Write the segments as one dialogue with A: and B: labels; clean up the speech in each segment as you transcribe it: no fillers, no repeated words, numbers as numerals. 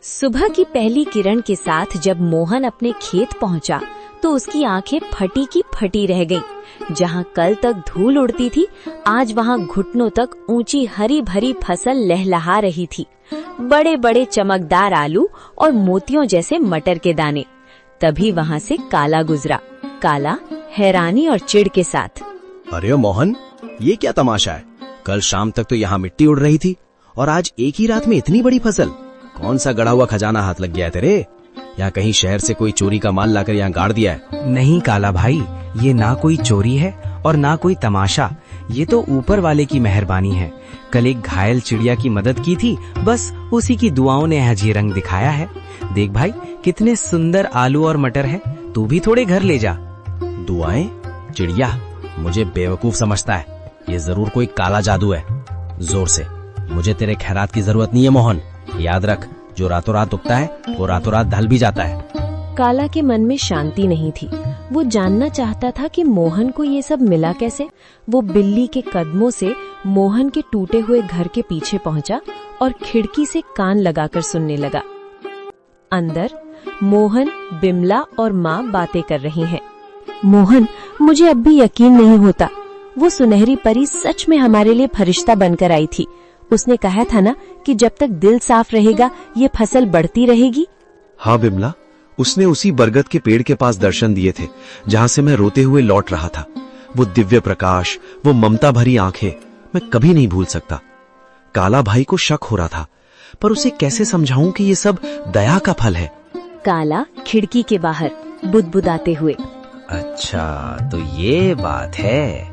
A: सुबह की पहली किरण के साथ जब मोहन अपने खेत पहुंचा तो उसकी आंखें फटी की फटी रह गईं। जहां कल तक धूल उड़ती थी, आज वहां घुटनों तक ऊंची हरी भरी फसल लहलहा रही थी। बड़े बड़े चमकदार आलू और मोतियों जैसे मटर के दाने। तभी वहां से काला गुजरा। काला हैरानी और चिढ़ के साथ,
B: अरे मोहन, ये क्या तमाशा है? कल शाम तक तो यहाँ मिट्टी उड़ रही थी और आज एक ही रात में इतनी बड़ी फसल। कौन सा गड़ा हुआ खजाना हाथ लग गया है तेरे? या कहीं शहर से कोई चोरी का माल लाकर यहाँ गाड़ दिया है?
C: नहीं काला भाई, ये ना कोई चोरी है और ना कोई तमाशा। ये तो ऊपर वाले की मेहरबानी है। कल एक घायल चिड़िया की मदद की थी, बस उसी की दुआओं ने आज ये रंग दिखाया है। देख भाई, कितने सुंदर आलू और मटर है। तू भी थोड़े घर ले जा।
B: दुआएं? चिड़िया मुझे बेवकूफ समझता है। ये जरूर कोई काला जादू है। जोर से, मुझे तेरे खैरात की जरूरत नहीं है मोहन। याद रख, जो रातों रात उगता है वो रातों रात ढल भी जाता है।
A: काला के मन में शांति नहीं थी। वो जानना चाहता था कि मोहन को ये सब मिला कैसे। वो बिल्ली के कदमों से मोहन के टूटे हुए घर के पीछे पहुंचा और खिड़की से कान लगाकर सुनने लगा। अंदर मोहन, बिमला और माँ बातें कर रही हैं। मोहन, मुझे अब भी यकीन नहीं होता। वो सुनहरी परी सच में हमारे लिए फरिश्ता बनकर आई थी। उसने कहा था ना कि जब तक दिल साफ रहेगा ये फसल बढ़ती रहेगी।
D: हाँ बिमला, उसने उसी बरगद के पेड़ के पास दर्शन दिए थे जहाँ से मैं रोते हुए लौट रहा था। वो दिव्य प्रकाश, वो ममता भरी आंखें, मैं कभी नहीं भूल सकता। काला भाई को शक हो रहा था, पर उसे कैसे समझाऊं कि ये सब दया का फल है।
A: काला खिड़की के बाहर बुदबुदाते हुए,
C: अच्छा तो ये बात है।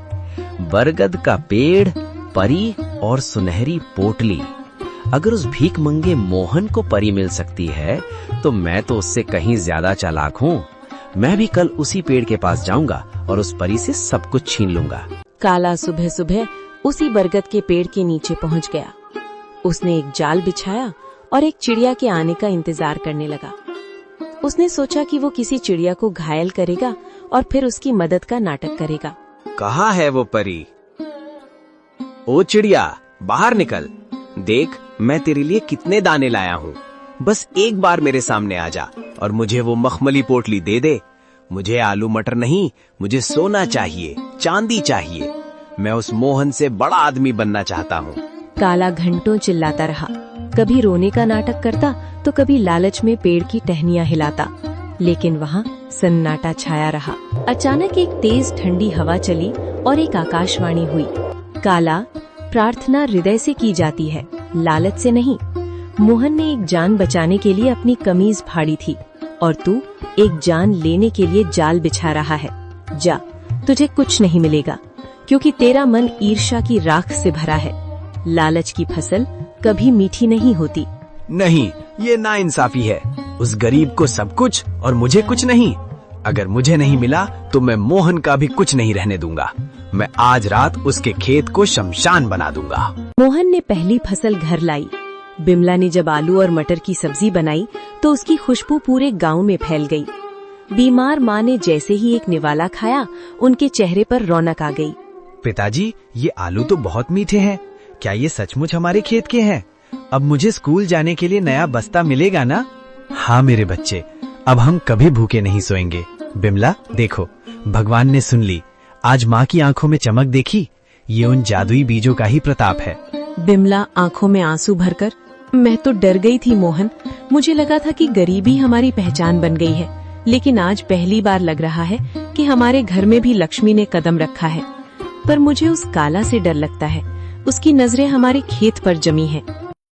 C: बरगद का पेड़, परी और सुनहरी पोटली। अगर उस भीख मंगे मोहन को परी मिल सकती है तो मैं तो उससे कहीं ज्यादा चालाक हूँ। मैं भी कल उसी पेड़ के पास जाऊंगा और उस परी से सब कुछ छीन लूंगा।
A: काला सुबह सुबह उसी बरगद के पेड़ के नीचे पहुंच गया। उसने एक जाल बिछाया और एक चिड़िया के आने का इंतजार करने लगा। उसने सोचा कि वो किसी चिड़िया को घायल करेगा और फिर उसकी मदद का नाटक करेगा।
B: कहाँ है वो परी? ओ चिड़िया, बाहर निकल। देख, मैं तेरे लिए कितने दाने लाया हूँ। बस एक बार मेरे सामने आ जा और मुझे वो मखमली पोटली दे दे। मुझे आलू मटर नहीं, मुझे सोना चाहिए, चांदी चाहिए। मैं उस मोहन से बड़ा आदमी बनना चाहता हूँ।
A: काला घंटों चिल्लाता रहा। कभी रोने का नाटक करता तो कभी लालच में पेड़ की टहनियां हिलाता, लेकिन वहाँ सन्नाटा छाया रहा। अचानक एक तेज ठंडी हवा चली और एक आकाशवाणी हुई। काला, प्रार्थना हृदय से की जाती है, लालच से नहीं। मोहन ने एक जान बचाने के लिए अपनी कमीज फाड़ी थी और तू एक जान लेने के लिए जाल बिछा रहा है। जा, तुझे कुछ नहीं मिलेगा, क्योंकि तेरा मन ईर्ष्या की राख से भरा है। लालच की फसल कभी मीठी नहीं होती।
B: नहीं, ये नाइंसाफी है। उस गरीब को सब कुछ और मुझे कुछ नहीं। अगर मुझे नहीं मिला तो मैं मोहन का भी कुछ नहीं रहने दूंगा। मैं आज रात उसके खेत को शमशान बना दूंगा।
A: मोहन ने पहली फसल घर लाई। बिमला ने जब आलू और मटर की सब्जी बनाई तो उसकी खुशबू पूरे गांव में फैल गई। बीमार माँ ने जैसे ही एक निवाला खाया, उनके चेहरे पर रौनक आ गई।
C: पिताजी, ये आलू तो बहुत मीठे हैं। क्या ये सचमुच हमारे खेत के हैं? अब मुझे स्कूल जाने के लिए नया बस्ता मिलेगा ना? हाँ मेरे बच्चे, अब हम कभी भूखे नहीं सोएंगे। बिमला देखो, भगवान ने सुन ली। आज माँ की आंखों में चमक देखी? ये उन जादुई बीजों का ही प्रताप है।
A: बिमला आंखों में आंसू भरकर, मैं तो डर गई थी मोहन। मुझे लगा था कि गरीबी हमारी पहचान बन गई है, लेकिन आज पहली बार लग रहा है कि हमारे घर में भी लक्ष्मी ने कदम रखा है। पर मुझे उस काला से डर लगता है। उसकी नजरें हमारे खेत पर जमी हैं।